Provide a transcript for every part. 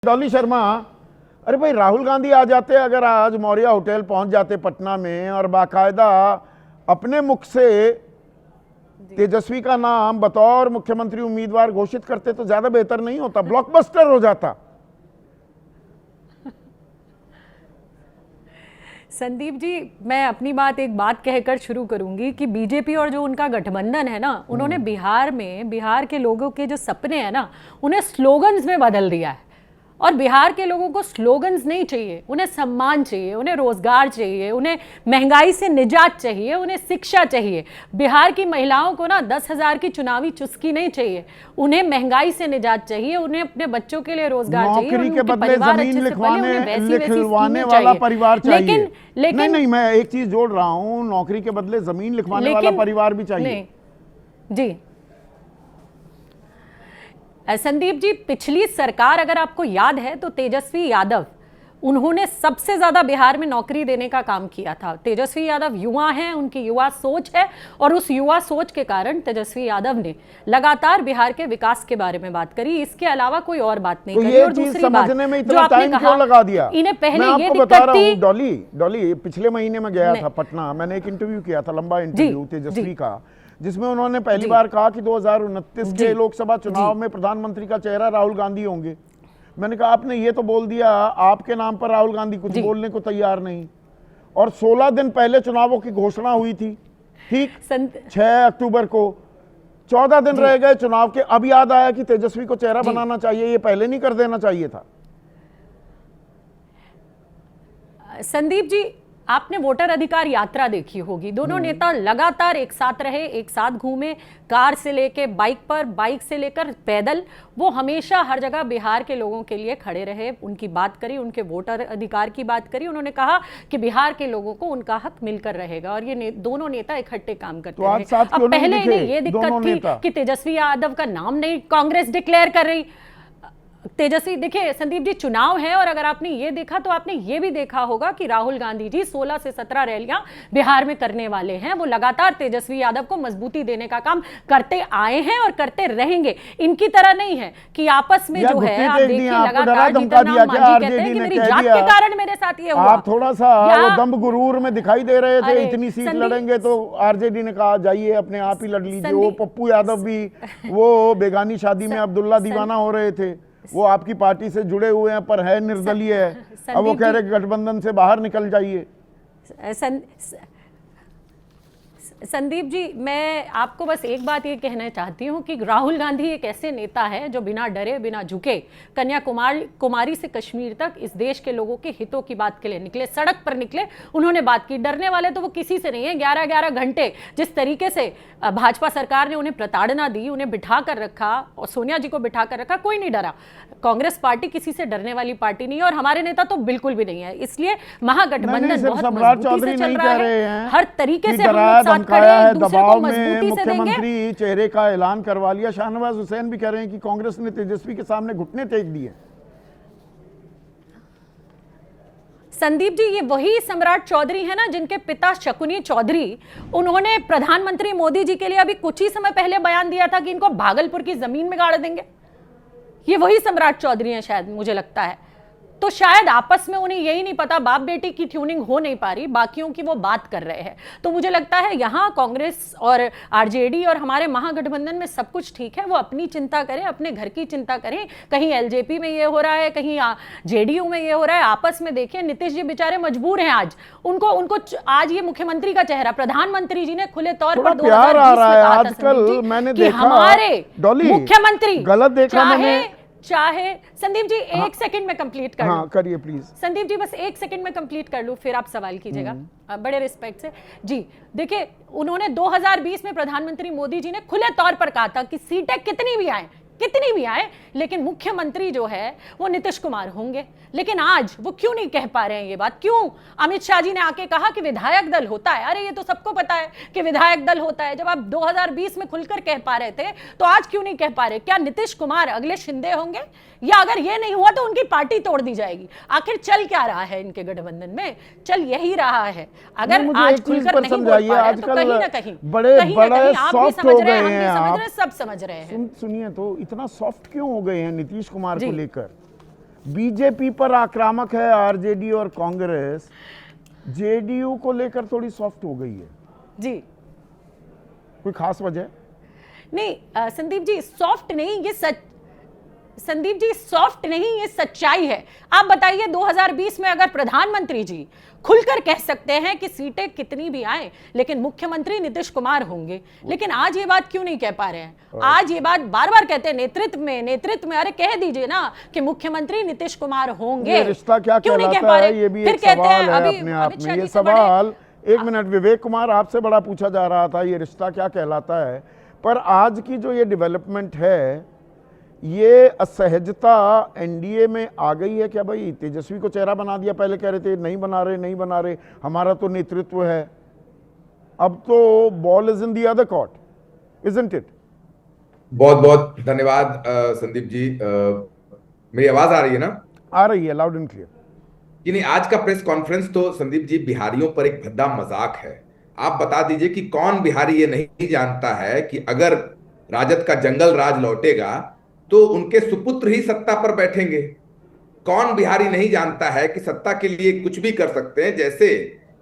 डॉली शर्मा, अरे भाई राहुल गांधी आ जाते, अगर आज मौर्या होटल पहुंच जाते पटना में और बाकायदा अपने मुख से तेजस्वी का नाम बतौर मुख्यमंत्री उम्मीदवार घोषित करते तो ज्यादा बेहतर नहीं होता? ब्लॉकबस्टर हो जाता। संदीप जी, मैं अपनी एक बात कहकर शुरू करूंगी कि बीजेपी और जो उनका गठबंधन है ना, उन्होंने बिहार के लोगों के जो सपने हैं ना, उन्हें स्लोगन्स में बदल दिया है। और बिहार के लोगों को स्लोगन्स नहीं चाहिए, उन्हें सम्मान चाहिए, उन्हें रोजगार चाहिए, उन्हें महंगाई से निजात चाहिए, उन्हें शिक्षा चाहिए। बिहार की महिलाओं को ना 10,000 की चुनावी चुस्की नहीं चाहिए, उन्हें महंगाई से निजात चाहिए, उन्हें अपने बच्चों के लिए रोजगार चाहिए, नौकरी के बदले जमीन लिखवाने वाला परिवार चाहिए। लेकिन नहीं, मैं एक चीज जोड़ रहा हूँ, नौकरी के बदले जमीन लिखवाने वाला परिवार भी चाहिए। जी संदीप जी, पिछली सरकार अगर आपको याद है तो तेजस्वी यादव, उन्होंने सबसे ज्यादा बिहार में नौकरी देने का काम किया था। तेजस्वी यादव युवा हैं, उनकी युवा सोच है, और उस युवा सोच के कारण तेजस्वी यादव ने लगातार बिहार के विकास के बारे में बात करी, इसके अलावा कोई और बात नहीं करी। और दूसरी बात में इतना टाइम क्यों लगा दिया? इन्हें पहले ये दिक्कत थी। डॉली, पिछले महीने में गया था पटना, मैंने एक इंटरव्यू किया था, लंबा इंटरव्यू तेजस्वी का, जिसमें उन्होंने पहली बार कहा कि 2029 के लोकसभा चुनाव में प्रधानमंत्री का चेहरा राहुल गांधी होंगे। मैंने कहा आपने ये तो बोल दिया, आपके नाम पर राहुल गांधी कुछ बोलने को तैयार नहीं। और 16 दिन पहले चुनावों की घोषणा हुई थी, ठीक 6 अक्टूबर को, 14 दिन रह गए चुनाव के, अब याद आया कि तेजस्वी को चेहरा बनाना चाहिए, ये पहले नहीं कर देना चाहिए था? संदीप जी, आपने वोटर अधिकार यात्रा देखी होगी, दोनों नेता लगातार एक साथ रहे, एक साथ घूमे, कार से लेके बाइक पर, बाइक से लेकर पैदल, वो हमेशा हर जगह बिहार के लोगों के लिए खड़े रहे, उनकी बात करी, उनके वोटर अधिकार की बात करी। उन्होंने कहा कि बिहार के लोगों को उनका हक मिलकर रहेगा, और ये दोनों नेता इकट्ठे काम करते रहे। अब पहले इन्हें ये दिक्कत थी कि तेजस्वी यादव का नाम नहीं कांग्रेस डिक्लेयर कर रही। तेजस्वी, देखिए संदीप जी, चुनाव है, और अगर आपने ये देखा तो आपने ये भी देखा होगा कि राहुल गांधी जी 16 से 17 रैलियां बिहार में करने वाले हैं। वो लगातार तेजस्वी यादव को मजबूती देने का काम करते आए हैं और करते रहेंगे। इनकी तरह नहीं है कि आपस में जो है, आप देखिए लगातार जीतनराम मांझी कहते हैं कि मेरी जात के कारण मेरे साथ ये हुआ। आप थोड़ा सा वो दम्भ गुरूर में दिखाई दे रहे थे, इतनी सीट लड़ेंगे तो आरजेडी ने कहा जाइए अपने आप ही लड़ लीजिए। वो पप्पू यादव भी वो बेगानी शादी में अब्दुल्ला दीवाना हो रहे थे, वो आपकी पार्टी से जुड़े हुए हैं पर है निर्दलीय है, अब वो कह रहे गठबंधन से बाहर निकल जाइए। संदीप जी, मैं आपको बस एक बात ये कहना चाहती हूँ कि राहुल गांधी एक ऐसे नेता है जो बिना डरे, बिना झुके, कन्याकुमारी से कश्मीर तक इस देश के लोगों के हितों की बात के लिए निकले, सड़क पर निकले, उन्होंने बात की। डरने वाले तो वो किसी से नहीं है। 11-11 घंटे जिस तरीके से भाजपा सरकार ने उन्हें प्रताड़ना दी, उन्हें बिठा कर रखा, और सोनिया जी को बिठा कर रखा, कोई नहीं डरा। कांग्रेस पार्टी किसी से डरने वाली पार्टी नहीं है, और हमारे नेता तो बिल्कुल भी नहीं है। इसलिए महागठबंधन बहुत मजबूती से चल रहा है, हर तरीके से हम लोग साथ खड़े हैं, एक दूसरे को मजबूती से देंगे। मुख्यमंत्री चेहरे का ऐलान करवा लिया। शाहनवाज हुसैन भी कह रहे हैं कि कांग्रेस ने तेजस्वी के सामने घुटने टेक दिए। संदीप जी, ये वही सम्राट चौधरी है ना जिनके पिता शकुनी चौधरी, उन्होंने प्रधानमंत्री मोदी जी के लिए अभी कुछ ही समय पहले बयान दिया था कि इनको भागलपुर की जमीन में गाड़ देंगे। ये वही सम्राट चौधरी हैं शायद, मुझे लगता है। तो शायद आपस में उन्हें यही नहीं पता, बाप बेटी की ट्यूनिंग हो नहीं पा रही, बाकियों की वो बात कर रहे हैं। तो मुझे लगता है यहाँ कांग्रेस और आरजेडी और हमारे महागठबंधन में सब कुछ ठीक है। वो अपनी चिंता करें, अपने घर की चिंता करें। कहीं एलजेपी में ये हो रहा है, कहीं जेडीयू में ये हो रहा है। आपस में देखिए, नीतीश जी बेचारे मजबूर हैं आज, उनको आज ये मुख्यमंत्री का चेहरा, प्रधानमंत्री जी ने खुले तौर पर 2020 में कहा था हमारे मुख्यमंत्री गलत देखा मैंने, चाहे संदीप जी एक सेकंड में कंप्लीट कर हाँ, करिए प्लीज। संदीप जी, बस एक सेकंड में कंप्लीट कर लूं, फिर आप सवाल कीजिएगा बड़े रिस्पेक्ट से। जी देखिए, उन्होंने 2020 में प्रधानमंत्री मोदी जी ने खुले तौर पर कहा था कि सीटें कितनी भी आए, लेकिन मुख्यमंत्री जो है वो नीतीश कुमार होंगे। लेकिन आज वो क्यों नहीं कह पा रहे हैं ये बात? क्यों? अमित शाह जी ने आके कहा कि विधायक दल होता है। अरे ये तो सबको पता है कि विधायक दल होता है। जब आप 2020 में खुलकर कह पा रहे थे तो आज क्यों नहीं कह पा रहे? क्या नीतीश कुमार अगले शिंदे होंगे, या अगर ये नहीं हुआ तो उनकी पार्टी तोड़ दी जाएगी? आखिर चल क्या रहा है इनके गठबंधन में? चल यही रहा है। अगर आज खुलकर नहीं बोल पा रहे तो कहीं ना कहीं बड़े आप भी समझ रहे हैं, हम भी समझ रहे हैं, सब समझ रहे हैं। सुनिए तो, इतना सॉफ्ट क्यों हो गए हैं नीतीश कुमार को लेकर? बीजेपी पर आक्रामक है आरजेडी और कांग्रेस, जेडीयू को लेकर थोड़ी सॉफ्ट हो गई है जी। कोई खास वजह? नहीं संदीप जी, सॉफ्ट नहीं, ये सच, संदीप जी सॉफ्ट नहीं, ये सच्चाई है। आप बताइए 2020 में अगर प्रधानमंत्री जी खुलकर कह सकते हैं कि सीटें कितनी भी आए लेकिन मुख्यमंत्री नीतीश कुमार होंगे, लेकिन आज ये बात क्यों नहीं कह पा रहे हैं? आज ये बात बार बार कहते हैं नेतृत्व में, अरे कह दीजिए ना कि मुख्यमंत्री नीतीश कुमार होंगे। ये रिश्ता क्या क्यों नहीं कह कहलाता पा है? रहे? ये भी फिर एक कहते हैं सवाल है अभी अपने आप अमित में। शाह ये जी से बड़े- सवाल एक मिनट, विवेक कुमार आपसे बड़ा पूछा जा रहा था, ये रिश्ता क्या कहलाता है। पर आज की जो ये डेवलपमेंट है, ये असहजता एनडीए में आ गई है क्या? भाई तेजस्वी को चेहरा बना दिया, पहले कह रहे थे नहीं बना रहे, हमारा तो नेतृत्व है, अब तो ball is in the other court, isn't it? बहुत बहुत धन्यवाद संदीप जी। मेरी आवाज आ रही है ना? आ रही है, लाउड एंड क्लियर। कि नहीं, आज का प्रेस कॉन्फ्रेंस तो संदीप जी बिहारियों पर एक भद्दा मजाक है। आप बता दीजिए कि कौन बिहारी ये नहीं जानता है कि अगर राजद का जंगल राज लौटेगा तो उनके सुपुत्र ही सत्ता पर बैठेंगे। कौन बिहारी नहीं जानता है कि सत्ता के लिए कुछ भी कर सकते हैं। जैसे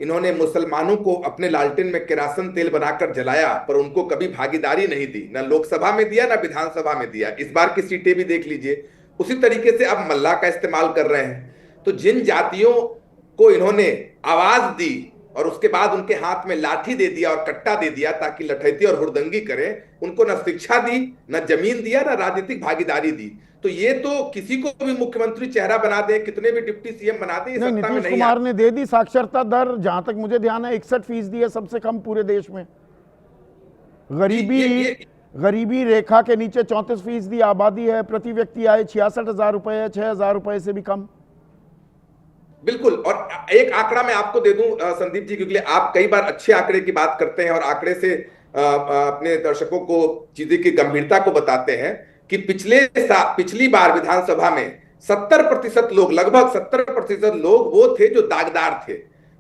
इन्होंने मुसलमानों को अपने लालटेन में केरासन तेल बनाकर जलाया, पर उनको कभी भागीदारी नहीं दी, ना लोकसभा में दिया ना विधानसभा में दिया। इस बार की सीटें भी देख लीजिए। उसी तरीके से अब मल्ला का इस्तेमाल कर रहे हैं। तो जिन जातियों को इन्होंने आवाज दी और उसके बाद उनके हाथ में लाठी दे दिया और कट्टा दे दिया ताकि लठैती और हुड़दंगी करें, उनको न शिक्षा दी, न जमीन दिया, न राजनीतिक भागीदारी दी। तो ये तो किसी को भी मुख्यमंत्री चेहरा बना दे, कितने भी डिप्टी सीएम बना दे, नहीं, नीतीश कुमार ने दे दी। साक्षरता दर जहां तक मुझे ध्यान है 61% है, सबसे कम पूरे देश में। गरीबी रेखा के नीचे 34% आबादी है। प्रति व्यक्ति आय 66,000 रुपए है, 6,000 रुपए से भी कम। बिल्कुल। और एक आंकड़ा मैं आपको दे दूं संदीप जी, क्योंकि आप कई बार अच्छे आंकड़े की बात करते हैं और आंकड़े से अपने दर्शकों को चीजें की गंभीरता को बताते हैं कि पिछली बार विधानसभा में 70% लोग, लगभग 70% लोग वो थे जो दागदार थे,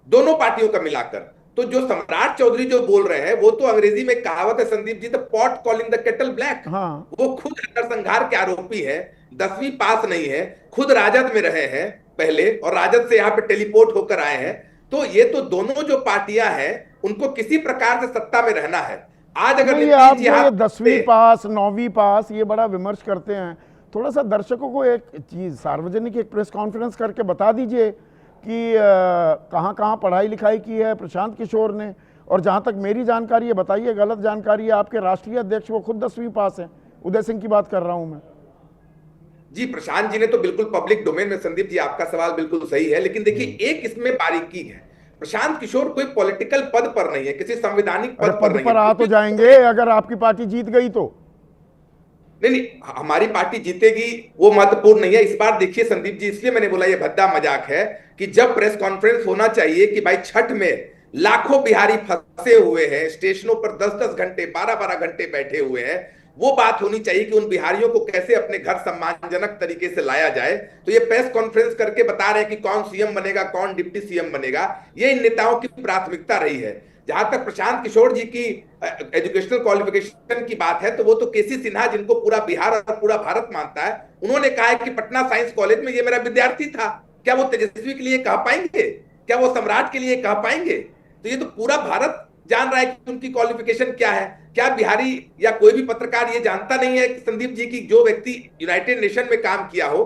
दोनों पार्टियों का मिलाकर। तो जो सम्राट चौधरी जो बोल रहे हैं, वो तो अंग्रेजी में कहावत है Sandeep ji, the pot calling the kettle black. वो खुद नरसंहार के आरोपी है, 10वीं पास नहीं है, खुद राजद में रहे हैं पहले और राजद से यहाँ पे टेलीपोर्ट होकर आए हैं। तो ये तो दोनों जो पार्टियां हैं उनको किसी प्रकार से सत्ता में रहना है। आज अगर आप ये 10वीं पास 9वीं पास ये बड़ा विमर्श करते हैं, थोड़ा सा दर्शकों को एक चीज सार्वजनिक एक प्रेस कॉन्फ्रेंस करके बता दीजिए कि कहाँ कहाँ पढ़ाई लिखाई की है प्रशांत किशोर ने। और जहां तक मेरी जानकारी है, बताइए गलत जानकारी है, आपके राष्ट्रीय अध्यक्ष वो खुद 10वीं पास है। उदय सिंह की बात कर रहा हूं मैं। जी, प्रशांत जी ने तो बिल्कुल पब्लिक डोमेन में। संदीप जी आपका सवाल बिल्कुल सही है, लेकिन देखिए एक इसमें बारीकी है। प्रशांत किशोर कोई पॉलिटिकल पद पर नहीं है, किसी संवैधानिक पद पर नहीं है। आ तो जाएंगे अगर आपकी पार्टी जीत गई तो। नहीं, हमारी पार्टी जीतेगी वो महत्वपूर्ण नहीं है। इस बार देखिए संदीप जी, इसलिए मैंने बोला ये भद्दा मजाक है कि जब प्रेस कॉन्फ्रेंस होना चाहिए कि भाई छठ में लाखों बिहारी फंसे हुए हैं, स्टेशनों पर 10-10 घंटे 12-12 घंटे बैठे हुए हैं, वो बात होनी चाहिए कि उन बिहारियों को कैसे अपने घर सम्मानजनक तरीके से लाया जाए। तो ये प्रेस कॉन्फ्रेंस करके बता रहे हैं कि कौन सीएम बनेगा, कौन डिप्टी सीएम बनेगा। ये इन नेताओं की प्राथमिकता रही है। जहां तक प्रशांत किशोर जी की एजुकेशनल क्वालिफिकेशन की बात है, तो वो तो केसी सिन्हा, जिनको पूरा बिहार और पूरा भारत मानता है, उन्होंने कहा है कि पटना साइंस कॉलेज में ये मेरा विद्यार्थी था। क्या वो तेजस्वी के लिए कह पाएंगे? क्या वो सम्राट के लिए कह पाएंगे? तो ये तो पूरा भारत जान रहा है कि उनकी क्वालिफिकेशन क्या है। क्या बिहारी या कोई भी पत्रकार ये जानता नहीं है कि संदीप जी की जो व्यक्ति यूनाइटेड नेशन में काम किया हो,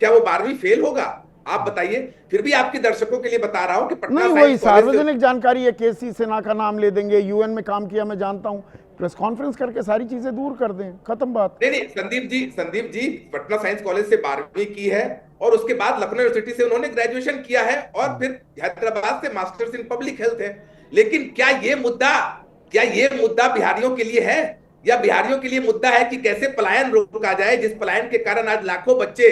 क्या वो 12वीं फेल होगा? आप बताइए। फिर भी आपके दर्शकों के लिए बता रहा हूं कि पटना नहीं, वही सार्वजनिक जानकारी है। केसी सिन्हा का नाम ले देंगे, यूएन में काम किया मैं जानता हूं। प्रेस कॉन्फ्रेंस करके सारी चीजें दूर कर दें, खत्म बात। नहीं, संदीप जी पटना साइंस कॉलेज से 12वीं की है और उसके बाद लखनऊ यूनिवर्सिटी से उन्होंने ग्रेजुएशन किया है और फिर हैदराबाद से मास्टर्स इन पब्लिक हेल्थ है। लेकिन क्या ये मुद्दा बिहारियों के लिए है, या बिहारियों के लिए मुद्दा है कि कैसे पलायन रोका जाए, जिस पलायन के कारण आज लाखों बच्चे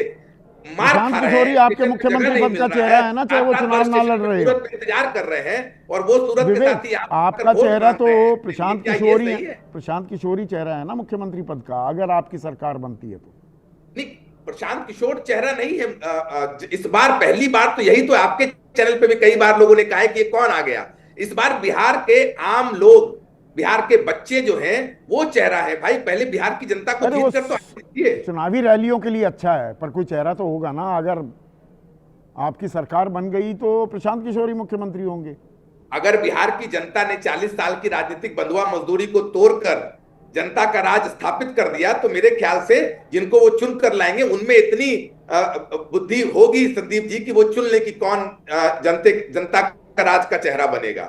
मार खा रहे हैं। आपके मुख्यमंत्री पद का चेहरा है ना, चाहे वो चुनाव ना लड़ रहे हैं, इंतजार कर रहे हैं और वो सूरत के साथ ही आपका चेहरा तो प्रशांत किशोर ही है। प्रशांत किशोर ही चेहरा है ना मुख्यमंत्री पद का, अगर आपकी सरकार बनती है तो। नहीं, प्रशांत किशोर चेहरा नहीं है। इस बार पहली बार तो यही तो आपके चैनल पे भी कई बार लोगों ने कहा है कि ये कौन आ गया। इस बार बिहार के आम लोग बिहार के बच्चे जो हैं वो चेहरा है भाई। पहले बिहार की जनता को अरे वो जीत कर तो दीजिए। चुनावी रैलियों के लिए अच्छा है, पर कोई चेहरा तो होगा ना। अगर आपकी सरकार बन गई तो प्रशांत किशोर ही मुख्यमंत्री होंगे। अगर बिहार की जनता ने 40 साल की राजनीतिक बंधुआ मजदूरी को तोड़कर जनता का राज स्थापित कर दिया, तो मेरे ख्याल से जिनको वो चुन कर लाएंगे उनमें इतनी बुद्धि होगी संदीप जी कि वो चुन ले कि कौन जनता का राज का चेहरा बनेगा।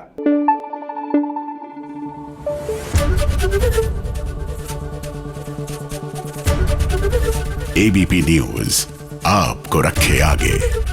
एबीपी न्यूज आपको रखे आगे।